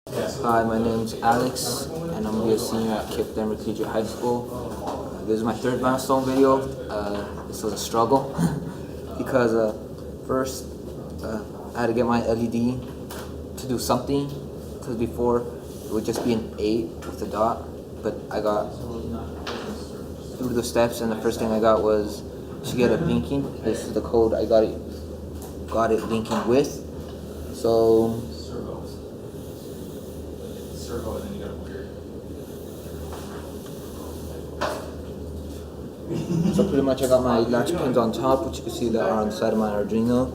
Hi, my name's Alex, and I'm going to be a senior at Cape Denver Collegiate High School. This is my third Milestone video. This was a struggle because first I had to get my LED to do something, because before it would just be an 8 with a dot, but I got through the steps, and the first thing I got was to get it blinking. This is the code I got it blinking with. So pretty much I got my latch pins on top, which you can see that are on the side of my Arduino.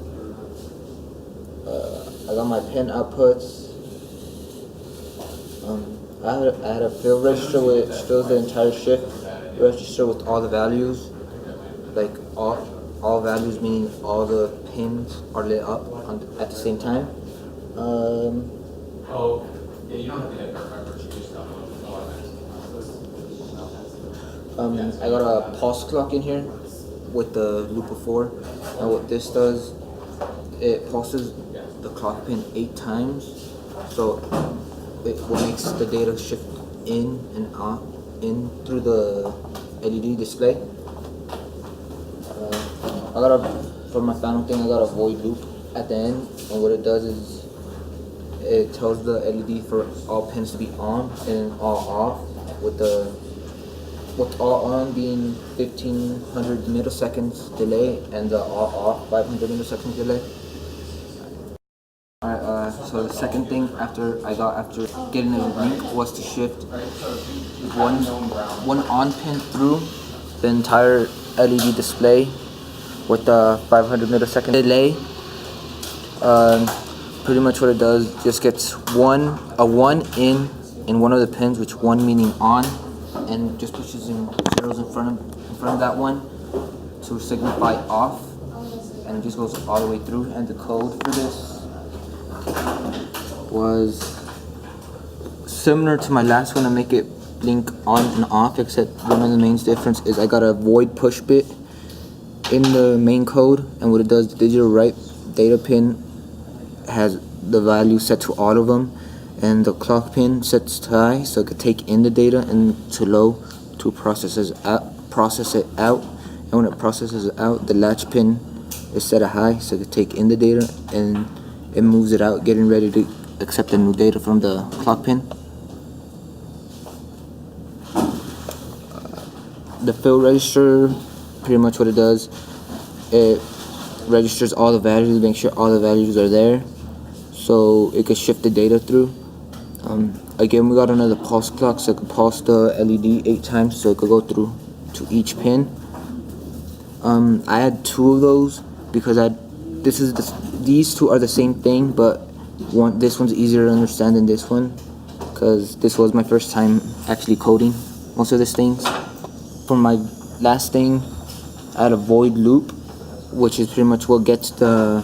I got my pin outputs. I had a fill register which fills the entire shift register with all the values, like all values, meaning all the pins are lit up at the same time. I got a pulse clock in here with the loop of 4, and what this does, it pulses the clock pin 8 times, so what makes the data shift in and out, in through the LED display. For my final thing, I got a void loop at the end, and what it does is it tells the LED for all pins to be on and all off, with all on being 1500 milliseconds delay and the all off 500 milliseconds delay. Alright, so the second thing after getting the link was to shift one on pin through the entire LED display with the 500 millisecond delay. Pretty much what it does, just gets a 1 in one of the pins, which 1 meaning on, and just pushes in zeros in front of that one to signify off, and it just goes all the way through. And the code for this was similar to my last one to make it blink on and off, except one of the main difference is I got a void push bit in the main code, and what it does, the digital write data pin has the value set to all of them, and the clock pin sets to high so it could take in the data, and to low to process it out. And when it processes it out, the latch pin is set at high so it could take in the data, and it moves it out, getting ready to accept the new data from the clock pin. The fill register, pretty much what it does, it registers all the values, make sure all the values are there so it could shift the data through. Again, we got another pulse clock so it could pulse the LED 8 times so it could go through to each pin. I had 2 of those because these 2 are the same thing, but this one's easier to understand than this one, because this was my first time actually coding most of these things. For my last thing, I had a void loop, which is pretty much what gets the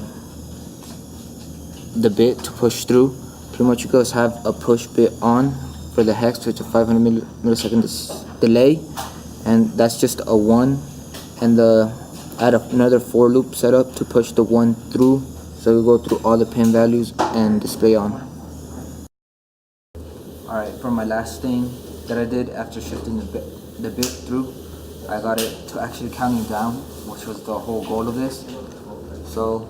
bit to push through. Pretty much you guys have a push bit on for the hex, which is a 500 millisecond delay, and that's just a 1, and I had another for loop set up to push the 1 through, so we go through all the pin values and display on. Alright, for my last thing that I did after shifting the bit through, I got it to actually counting down, which was the whole goal of this. So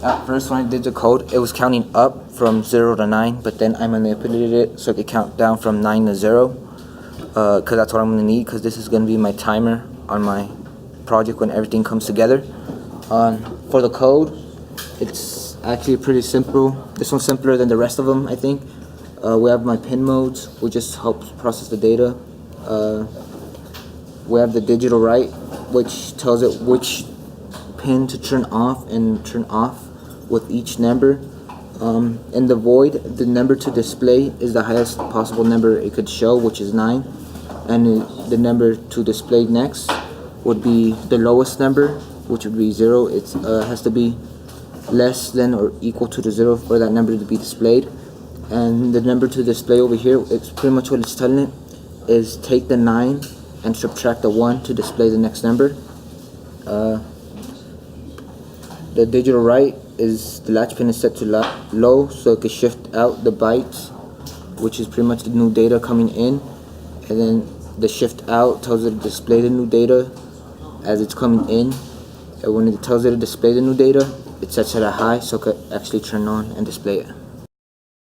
at first when I did the code, it was counting up from 0 to 9, but then I manipulated it so it could count down from 9 to 0, because that's what I'm going to need, because this is going to be my timer on my project when everything comes together. For the code, it's actually pretty simple. This one's simpler than the rest of them, I think. We have my pin modes, which just helps process the data. We have the digital write, which tells it which pin to turn off and turn off with each number. In the void, the number to display is the highest possible number it could show, which is 9, and the number to display next would be the lowest number, which would be 0. It has to be less than or equal to the 0 for that number to be displayed. And the number to display over here, it's pretty much what it's telling it is take the 9 and subtract the 1 to display the next number. The digital write is the latch pin is set to low so it can shift out the bytes which is pretty much the new data coming in, and then the shift out tells it to display the new data as it's coming in, and when it tells it to display the new data, it sets it at high so it could actually turn on and display it.